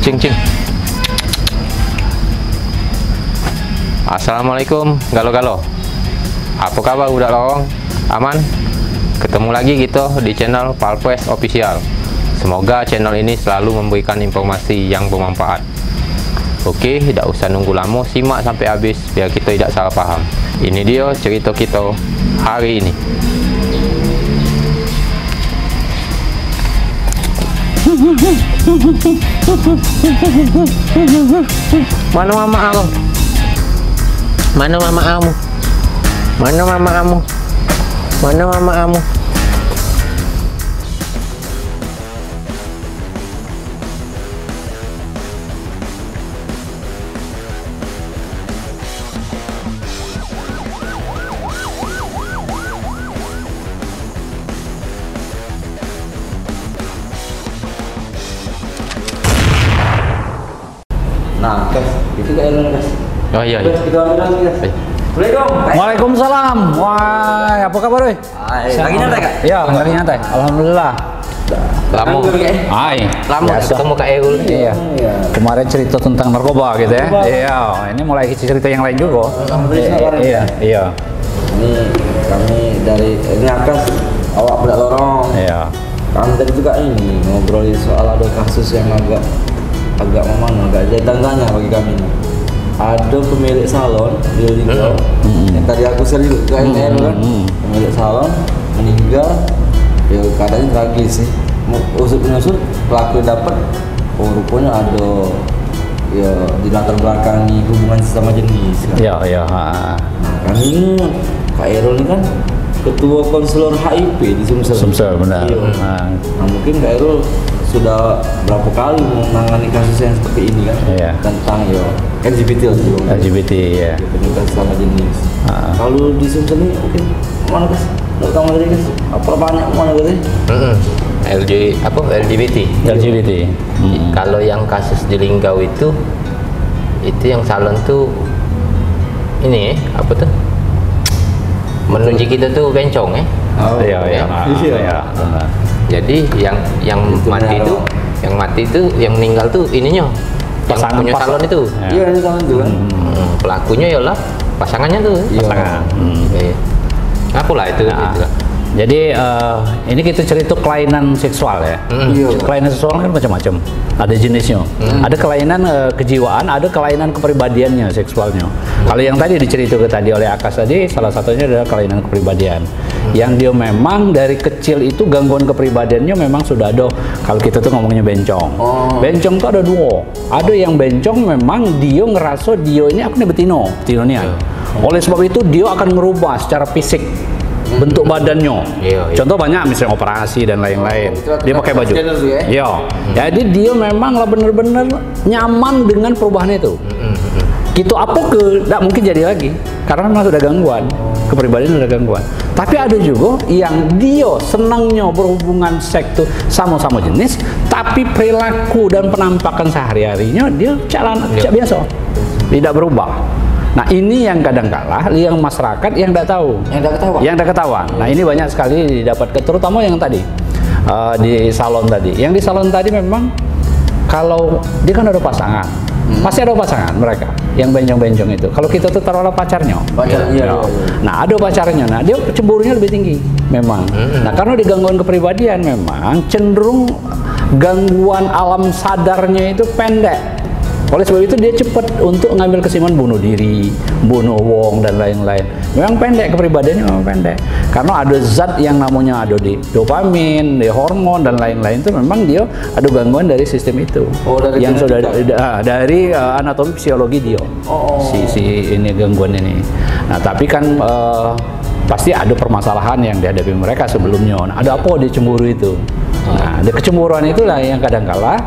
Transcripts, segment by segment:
Cing cing. Assalamualaikum galo-galo. Apa kabar udah lowong? Aman? Ketemu lagi gitu di channel Palquest Official. Semoga channel ini selalu memberikan informasi yang bermanfaat. Oke, tidak usah nunggu lama, simak sampai habis biar kita tidak salah paham. Ini dia cerita kita hari ini. Mana mama kamu? Mana mama kamu? Mana mama kamu? Mana mama kamu? Nah, guys, itu kayak lu, guys. Oh iya. Guys, kita ambil lagi, guys. Assalamualaikum. Waalaikumsalam. Wah, apa kabar, Boy? Lagi nyantai, Kak? Iya, lagi nyantai. Alhamdulillah. Lama. Lama ketemu Kak Erul. Iya. Kemarin cerita tentang narkoba gitu ya. Iya, ini mulai cerita yang lain juga. Iya. Ini kami dari ini Akas, awak budak lorong. Iya. Kami tadi juga ini ngobrolin soal ada kasus yang agak tangganya bagi kami nih. Ada pemilik salon di Linggau yang tadi aku sering ke NN kan, pemilik salon meninggal, ya keadaannya tragis sih. Usut pelaku dapat, rupanya ada ya di latar belakangi hubungan sesama jenis kan. Iya. Nah, kami Kak Erol ini kan ketua konselor HIV di Sumsel. Sumsel benar. Iya. Nah, mungkin Kak Erol sudah berapa kali menangani kasus yang seperti ini kan, tentang LGBT ya. Pernikahan sama jenis. Kalau di Sumsel ini mungkin mana guys? Nggak tahu lagi guys. Apa banyak mana guys? LGBT. Kalau yang kasus di Linggau itu yang salon tuh ini apa tuh? Menuju kita tuh bencong ya. Iya. Jadi yang mati itu yang meninggal tuh ininya yang punya salon itu. Iya, ini salon itu kan. Pelakunya yalah pasangannya tuh. Pasangan. Apalah itu. Jadi ini kita cerita kelainan seksual ya. Kelainan seksual kan macam-macam. Ada jenisnya. Ada kelainan kejiwaan, ada kelainan kepribadiannya seksualnya. Kalau yang tadi diceritakan tadi oleh Akas tadi, salah satunya adalah kelainan kepribadian. Yang dia memang dari kecil itu gangguan kepribadiannya memang sudah ada. Kalau kita tuh ngomongnya bencong. Bencong tuh ada dua. Ada yang bencong memang dia ngerasa dia ini aku nih betinian. Oleh sebab itu dia akan merubah secara fisik bentuk badannya. Contoh banyak misalnya operasi dan lain-lain. Dia pakai baju. Iya. Jadi dia memang lah benar-benar nyaman dengan perubahan itu. Gitu apa tidak mungkin jadi lagi karena memang sudah gangguan. Kepribadian sudah gangguan. Tapi ada juga yang dia senangnya berhubungan seks tuh sama-sama jenis, tapi perilaku dan penampakan sehari-harinya dia biasa. Tidak berubah. Nah ini yang kadang kalah, yang masyarakat yang tidak tahu, yang tidak ketahuan. Nah ini banyak sekali didapatkan, terutama yang tadi di salon tadi. Yang di salon tadi memang kalau dia kan ada pasangan, pasti ada pasangan mereka yang bencong-bencong itu. Kalau kita tuh taruhlah pacarnya, nah ada pacarnya, nah dia cemburunya lebih tinggi memang. Nah karena di gangguan kepribadian memang cenderung gangguan alam sadarnya itu pendek. Oleh sebab itu dia cepat untuk ngambil kesimpulan bunuh diri, bunuh wong dan lain-lain. Memang pendek kepribadiannya, memang pendek. Karena ada zat yang namanya ada di dopamin, di hormon dan lain-lain itu memang dia ada gangguan dari sistem itu. Yang sudah dari anatomi fisiologi dia. Si ini gangguan ini. Nah, tapi kan pasti ada permasalahan yang dihadapi mereka sebelumnya. Nah, ada apa dia cemburu itu? Nah, ada kecemburuan itulah yang kadang kala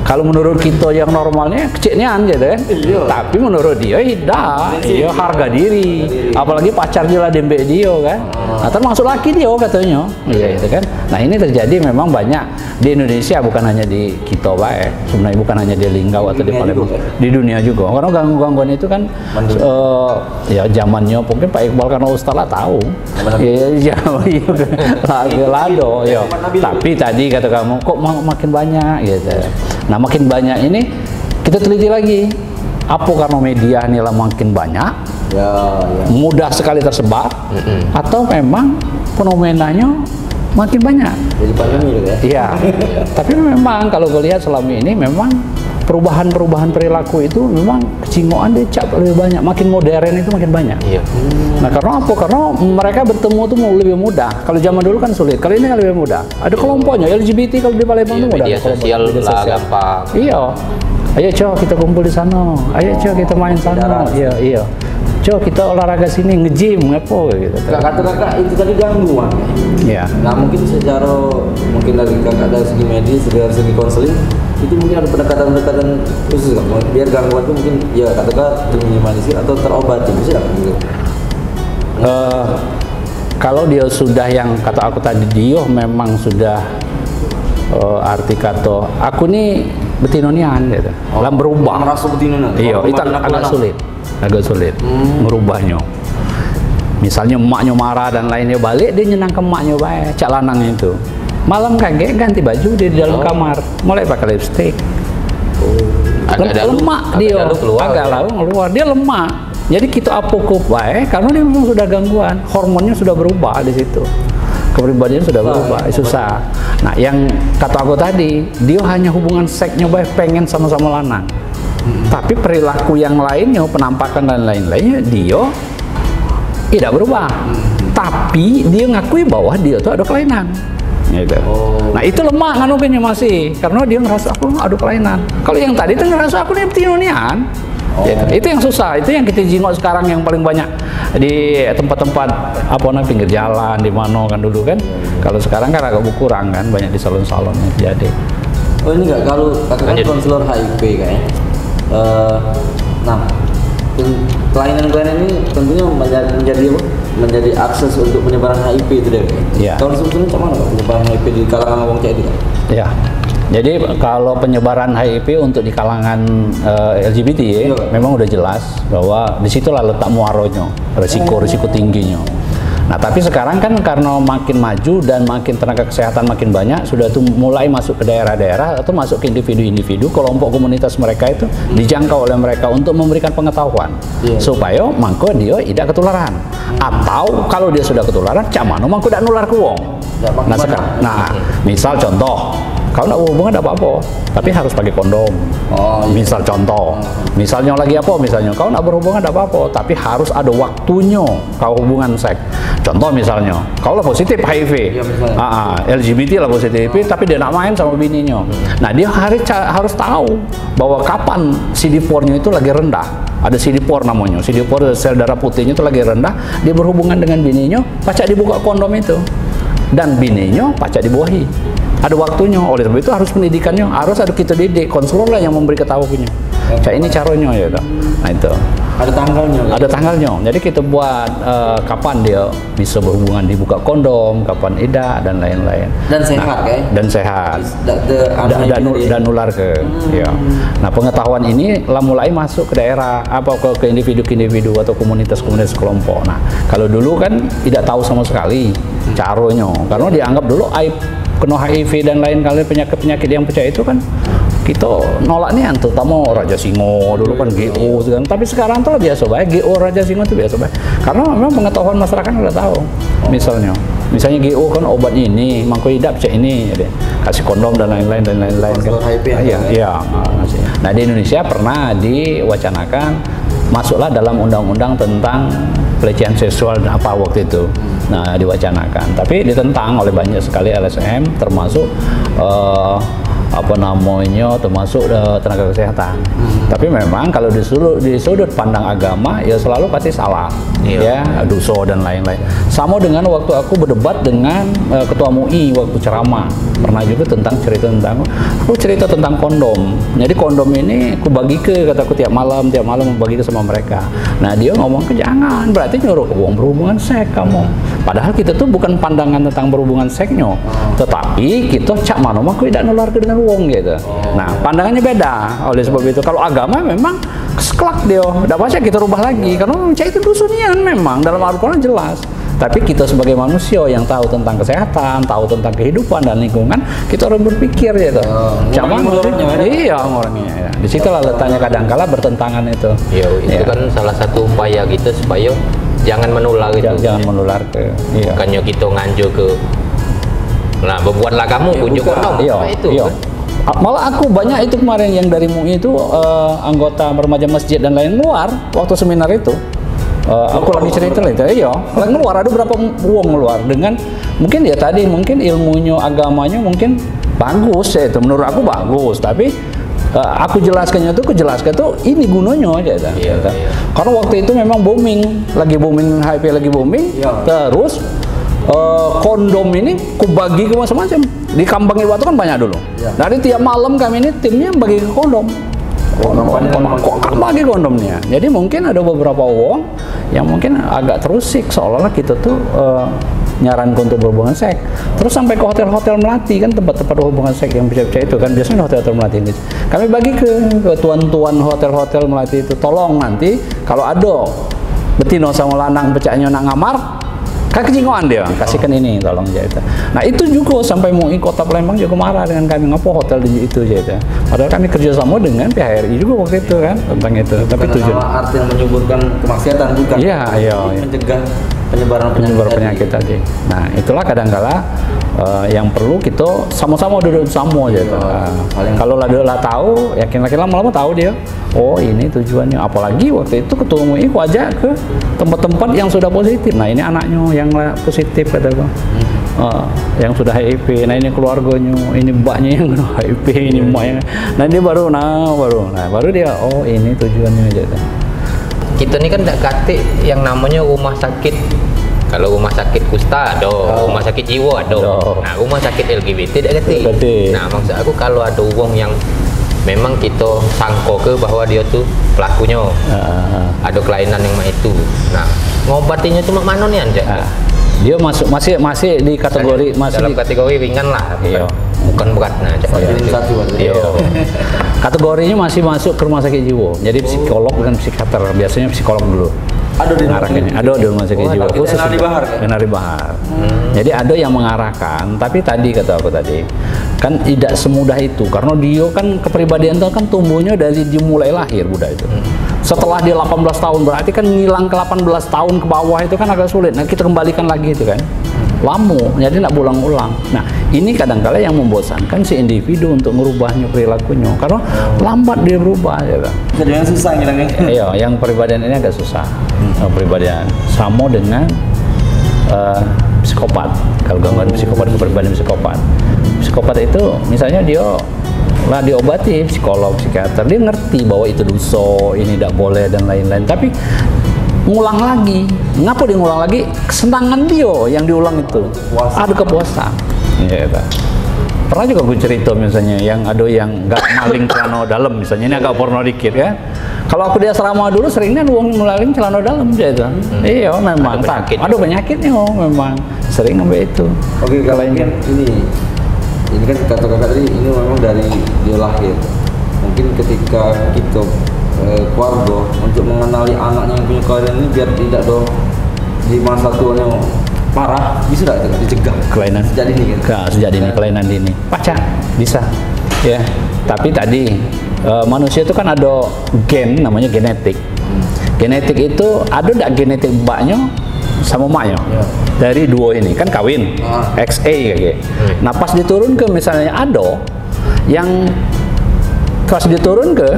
kalau menurut kita yang normalnya kecilnya gitu kan, tapi menurut dia tidak, dia harga diri, apalagi pacarnya lah dembek dia kan, nah termasuk laki dia katanya, gitu kan. Nah ini terjadi memang banyak di Indonesia, bukan hanya di kita baik, sebenarnya bukan hanya di Linggau atau di Palembang, di dunia juga. Karena gangguan itu kan, ya zamannya mungkin Pak Iqbal karena Ustaz lah tahu, lado, ya. Tapi tadi kata kamu kok makin banyak gitu. Nah makin banyak ini kita teliti lagi. Apa karena media ini lah makin banyak, mudah sekali tersebar, atau memang fenomenanya makin banyak. Jadi pandemi gitu ya? Iya. Tapi memang kalau gue lihat selama ini memang perubahan perilaku itu memang kecingoan dia cap lebih banyak, makin modern itu makin banyak. Iya. Nah karena apa? Karena mereka bertemu itu lebih mudah. Kalau zaman dulu kan sulit, kali ini kan lebih mudah. Ada kelompoknya LGBT kalau di Palembang itu mudah. Media sosial lah gampang. Iya. Ayo Cok kita kumpul di sana. Ayo Cok kita main sana. Iya, iya. Cok kita olahraga sini, nge-gym apa gitu. Kata kakak itu tadi gangguan. Iya. Nah mungkin secara dari kakak dari segi medis, dari segi konseling itu mungkin ada pendekatan-pendekatan khusus kan? Biar gangguan itu mungkin ya katakan diminimalisir atau terobati bisa nggak gitu? Kalau dia sudah yang kata aku tadi dia memang sudah arti kata aku nih betinonian gitu. Dalam berubah. Merasa betinonian. Iya, itu agak sulit merubahnya. Misalnya emaknya marah dan lainnya balik, dia nyenang ke emaknya baik, cak lanangnya itu. Malam kaget ganti baju dia di dalam kamar, mulai pakai lipstick. Lemak dia, agak lalu keluar, dia lemak. Jadi kita apokup baik karena dia memang sudah gangguan, hormonnya sudah berubah di situ. Kepribadian sudah berubah, susah. Nah, yang kata aku tadi, dia hanya hubungan seksnya baik, pengen sama-sama lanang. Tapi perilaku yang lainnya, penampakan dan lain-lainnya, dia tidak berubah. Tapi dia ngakui bahwa dia tuh ada kelainan. Gitu. Nah, itu lemah nganukannya masih, karena dia ngerasa aku ada kelainan. Kalau yang tadi itu ngerasa aku ini betinonian. Gitu. Itu yang susah, itu yang kita jingok sekarang yang paling banyak di tempat-tempat apa namanya pinggir jalan di mana kan dulu kan. Kalau sekarang kan agak berkurang kan, banyak di salon-salon yang terjadi. Oh ini enggak, kalau katakan konselor HIV kayaknya. Nah, kelainan-kelainan ini tentunya menjadi akses untuk penyebaran HIV itu deh. Iya. Kalau sebetulnya macam mana penyebaran HIV di kalangan wong cek itu kan? Iya. Jadi kalau penyebaran HIV untuk di kalangan LGBT ya, memang udah jelas bahwa disitulah letak muaronya, risiko tingginya. Nah tapi sekarang kan karena makin maju dan makin tenaga kesehatan makin banyak, sudah tuh mulai masuk ke daerah-daerah atau masuk ke individu-individu, kelompok komunitas mereka itu dijangkau oleh mereka untuk memberikan pengetahuan supaya mangko dia tidak ketularan. Atau kalau dia sudah ketularan, cak mana mangko tidak nular ke wong. Nah, misal contoh, kau nak hubungan tidak apa-apa, tapi harus pakai kondom. Misal contoh, misalnya lagi apa? Misalnya kau nak berhubungan tidak apa-apa, tapi harus ada waktunya kau hubungan seks. Contoh misalnya, kau lah positif HIV, LGBT lah positif, tapi dia nak main sama bininya. Nah dia harus tahu bahwa kapan CD4-nya itu lagi rendah. Ada CD4 namanya, CD4 sel darah putihnya itu lagi rendah. Dia berhubungan dengan bininya, pacak dibuka kondom itu, dan bininya pacak dibuahi. Ada waktunya, oleh sebab itu harus pendidikannya, harus ada kita didik, konselor lah yang memberi ketahuannya. Kayak ini caranya ya, nah itu. Ada tanggalnya. Ada tanggalnya. Jadi kita buat kapan dia bisa berhubungan, dibuka kondom, kapan tidak dan lain-lain. Dan sehat kan? Dan sehat. Dan nular ke. Ya. Nah pengetahuan ini lah mulai masuk ke daerah, apa ke individu-individu atau komunitas-komunitas kelompok. Nah kalau dulu kan tidak tahu sama sekali caranya, karena dianggap dulu aib kena HIV dan lain kali penyakit-penyakit yang pecah itu kan kita nolak nih, terutama Raja Singo dulu kan GO kan. Tapi sekarang tuh biasa baik, GO Raja Singo tuh biasa baik karena memang pengetahuan masyarakat udah tahu. Misalnya GO kan obat ini, mangko hidup cek ini, jadi kasih kondom dan lain-lain kan. Iya. Nah di Indonesia pernah diwacanakan masuklah dalam undang-undang tentang pelecehan seksual apa waktu itu. Nah diwacanakan, tapi ditentang oleh banyak sekali LSM, termasuk termasuk tenaga kesehatan. Tapi memang kalau di sudut pandang agama ya selalu pasti salah, ya dosa dan lain-lain. Sama dengan waktu aku berdebat dengan ketua MUI waktu ceramah, pernah juga cerita tentang kondom. Jadi kondom ini aku bagi kataku tiap malam membagi ke sama mereka. Nah dia ngomong jangan, berarti nyuruh uang berhubungan seks kamu. Padahal kita tuh bukan pandangan tentang berhubungan seksnya, tetapi kita cak mana mah tidak nular ke dengan uang gitu. Nah pandangannya beda. Oleh sebab itu kalau agama memang sekelak dia, tidak baca kita rubah lagi karena cak itu dusunian memang dalam Al-Quran jelas. Tapi kita sebagai manusia yang tahu tentang kesehatan, tahu tentang kehidupan dan lingkungan, kita harus berpikir gitu. Jangan iya orangnya. Ya. Di situ lah letaknya kadang-kala bertentangan itu. Iya, itu kan salah satu upaya kita supaya jangan menular gitu. Jangan menular ke. Iya. Bukannya kita nganjo ke. Nah, berbuatlah kamu kunjuk kondom. Iya, itu. Iya. Malah aku banyak itu kemarin yang dari MUI itu anggota remaja masjid dan lain luar waktu seminar itu. Aku lagi cerita itu, iya, keluar ada berapa uang keluar dengan mungkin ya tadi mungkin ilmunya agamanya mungkin bagus ya itu menurut aku bagus, tapi aku jelaskan tuh ini gunanya aja. Iya. Karena waktu itu memang lagi booming HIV lagi booming, terus kondom ini kubagi ke macam-macam di Kampung Ilwatu kan banyak dulu. Dari tiap malam kami ini timnya bagi ke kondom. Bagi kondomnya. Jadi mungkin ada beberapa uang yang mungkin agak terusik seolah-olah kita tuh nyarankan untuk berhubungan seks. Terus sampai ke hotel-hotel melati kan tempat-tempat hubungan seks yang bisa itu kan biasanya hotel-hotel melati ini. Kami bagi ke tuan-tuan hotel-hotel melati itu, tolong nanti kalau ada betino sama lanang pecahnya nak ngamar, kan kecingoan dia, kasihkan ini tolong aja itu. Nah itu juga sampai MUI Kota Palembang juga marah dengan kami, ngapa hotel di itu aja itu. Padahal kami kerjasama dengan PHRI juga waktu itu kan tentang itu. Tapi tujuan arti yang menyuburkan kemaksiatan bukan? Iya. Mencegah penyebaran penyakit tadi. Nah itulah kadang-kala yang perlu kita sama-sama duduk sama aja. Kalau lah tahu, yakin lama-lama tahu dia. Oh ini tujuannya. Apalagi waktu itu ketua MUI ku ajak ke tempat-tempat yang sudah positif. Nah ini anaknya yang positif kataku. Yang sudah HIV. Nah ini keluarganya, ini mbaknya yang kena HIV, ini mbaknya. Nah dia baru dia. Oh ini tujuannya aja. Kita ini kan tidak kate yang namanya rumah sakit. Kalau rumah sakit kusta ada, rumah sakit jiwa ada. Nah rumah sakit LGBT tidak kate. Nah maksud aku kalau ada uang yang memang kita sangko ke bahwa dia tuh pelakunya, ada kelainan yang itu. Nah ngobatinya cuma mana nih anja? Dia masih di kategori dalam kategori ringan lah. Bukan berat. Nah, kategorinya masih masuk ke rumah sakit jiwa. Jadi psikolog dan psikiater, biasanya psikolog dulu. Ada di rumah sakit jiwa khusus di Bahar. Jadi ada yang mengarahkan, tapi tadi kata aku tadi kan tidak semudah itu karena dia kan kepribadian itu kan tumbuhnya dari dia mulai lahir Buddha itu. Setelah dia 18 tahun berarti kan ngilang ke 18 tahun ke bawah itu kan agak sulit. Nah kita kembalikan lagi itu kan lama, jadi tidak berulang-ulang. Nah ini kadang-kala yang membosankan si individu untuk merubahnya perilakunya karena lambat dia berubah ya kan. Jadi yang susah ngilangnya. Iya, yang kepribadian ini agak susah. Kepribadian sama dengan psikopat. Kalau gangguan psikopat, kepribadian psikopat itu misalnya dia lah diobati psikolog, psikiater, dia ngerti bahwa itu dosa, ini tidak boleh dan lain-lain, tapi ngulang lagi. Ngapa dia ngulang lagi? Kesenangan dia yang diulang itu. Ada kepuasan. Iya, pernah juga gue cerita misalnya yang ada yang nggak maling celana dalam misalnya, ini agak porno dikit kan. Kalau aku di asrama dulu seringnya uang maling celana dalam gitu. Iya memang ada penyakitnya memang sering ngambil itu. Oke, kalau ini kan kata-kata tadi ini memang dari dia lahir. Mungkin ketika kita keluarga untuk mengenali anaknya yang punya kelainan ini biar tidak di masa tuanya parah, bisa tidak dicegah kelainan sejak dini kelainan dini bisa ya. Tapi tadi manusia itu kan ada gen namanya genetik. Genetik itu ada tidak genetik mbaknya sama maknya dari dua ini kan kawin XA kayak. Nah pas diturun ke misalnya ada yang pas diturun ke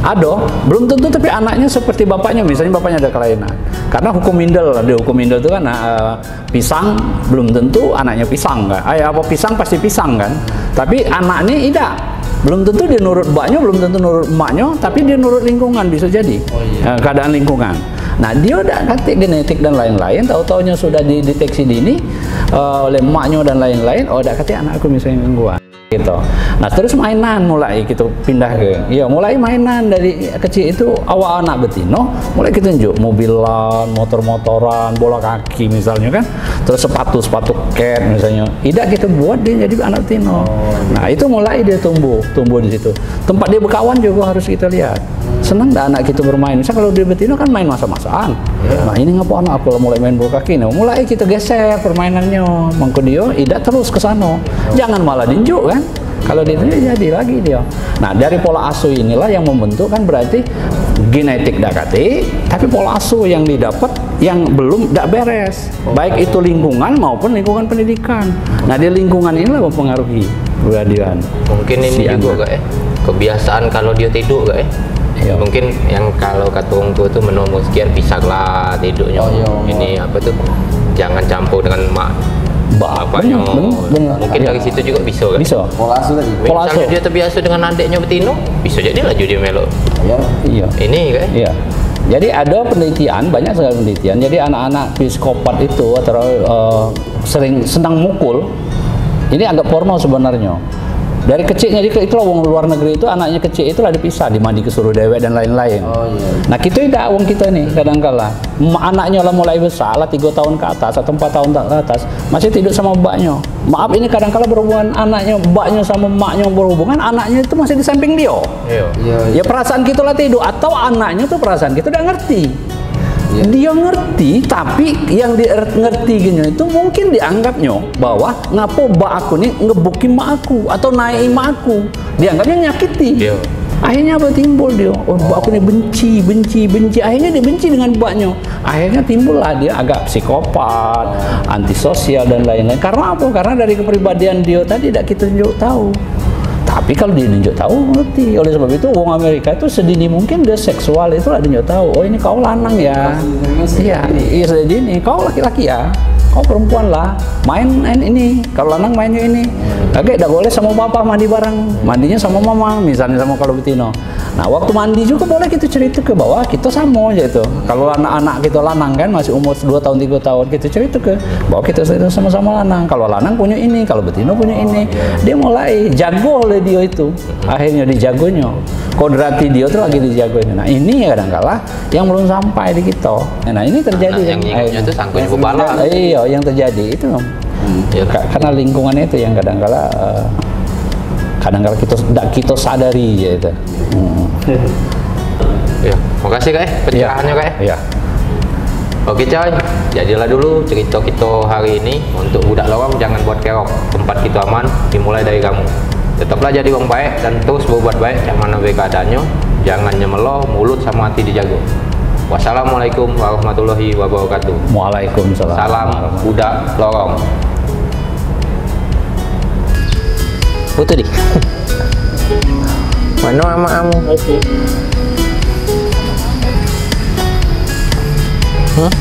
ada belum tentu tapi anaknya seperti bapaknya, misalnya bapaknya ada kelainan karena hukum Mindel itu kan pisang belum tentu anaknya pisang kan, apa pisang pasti pisang kan, tapi anaknya tidak, belum tentu dia nurut mbaknya, belum tentu nurut emaknya, tapi dia nurut lingkungan bisa jadi. Keadaan lingkungan. Nah dia udah ganti genetik dan lain-lain, tahu-taunya sudah dideteksi dini oleh emaknya dan lain-lain, udah kata anakku misalnya gua gitu. Nah terus mainan mulai kita pindah ke, mulai mainan dari kecil itu awal anak betino, mulai kita tunjuk mobilan, motor-motoran, bola kaki misalnya kan, terus sepatu cat misalnya, tidak kita buat dia jadi anak betino. Nah itu mulai dia tumbuh di situ. Tempat dia berkawan juga harus kita lihat. senang dah anak kita bermain. Misal kalau di betina kan main masa-masaan. Nah ini ngapa anak aku mulai main bola kaki, nah mulai kita geser permainannya. Mangko dia tidak terus ke sana. Jangan malah dinjuk kan. Kalau dia jadi lagi dia. Nah dari pola asuh inilah yang membentuk kan berarti genetik dakati, tapi pola asuh yang didapat yang belum tidak beres. Baik itu lingkungan maupun lingkungan pendidikan. Nah di lingkungan inilah mempengaruhi kepribadian. Mungkin ini juga kak ya, kebiasaan kalau dia tidur kak ya. Iya. Mungkin yang kalau kata orang tua tuh menomor sekian pisahlah tidurnya. Ini apa tuh? Jangan campur dengan mak. Bapaknya. Mungkin dari situ juga bisa kan? Bisa. Pola asuh tadi. Pola asuh. Dia terbiasa dengan adiknya betino, bisa jadi laju dia melok. Iya. Ini kan? Iya. Jadi ada penelitian, banyak sekali penelitian. Jadi anak-anak psikopat itu atau sering senang mukul, ini agak porno sebenarnya. Dari kecilnya itulah wong luar negeri itu anaknya kecil itulah dipisah, dimandi kesuruh dewek dan lain-lain. Nah kita tidak wong kita nih kadang-kala anaknya lah mulai besar lah 3 tahun ke atas atau 4 tahun ke atas masih tidur sama mbaknya. Maaf ini kadang-kala berhubungan anaknya mbaknya sama maknya berhubungan, anaknya itu masih di samping dia. Ya perasaan kita lah tidur atau anaknya tuh perasaan kita udah ngerti. Dia ngerti, tapi yang dia ngerti gini itu mungkin dianggapnya bahwa ngapo mbak aku nih ngebukin mak aku atau naik mak aku, dianggapnya nyakiti. Akhirnya apa timbul dia? Oh mbak aku nih benci. Akhirnya dia benci dengan mbaknya. Akhirnya timbullah dia agak psikopat, antisosial dan lain-lain. Karena apa? Karena dari kepribadian dia tadi tidak kita tunjuk tahu. Tapi kalau dia nunjuk tahu ngerti. Oleh sebab itu wong Amerika itu sedini mungkin dia seksual itu lah nunjuk tahu. Oh ini kau lanang ya. Iya sedini. Kau laki-laki ya. Kau perempuan lah. Main ini. Kalau lanang mainnya ini. Oke, tidak boleh sama papa mandi bareng. Mandinya sama mama. Misalnya sama kalau betino. Nah waktu mandi juga boleh kita cerita ke bawah kita sama aja itu. Kalau anak-anak kita lanang kan masih umur 2 tahun 3 tahun kita cerita ke bahwa kita sama-sama lanang. Kalau lanang punya ini, kalau betino punya ini. Dia mulai jago oleh dia itu. Akhirnya dijagonya. Kodrati dia tuh lagi dijagonya. Nah ini kadang-kala yang belum sampai di kita. Nah ini terjadi. Yang ngikutnya itu sangkutnya bebala. Iya yang terjadi itu. Karena lingkungannya itu yang kadang-kala kita sadari ya itu. Ya, makasih kak pencerahannya kak. Iya. Oke coy, jadilah dulu cerita kita hari ini. Untuk budak lorong jangan buat kerok, tempat kita aman dimulai dari kamu. Tetaplah jadi orang baik dan terus berbuat baik yang mana baik keadaannya. Jangan nyemeloh, mulut sama hati dijaga. Wassalamualaikum warahmatullahi wabarakatuh. Waalaikumsalam. Salam budak lorong. Foto di. Mana ama kamu? Hah?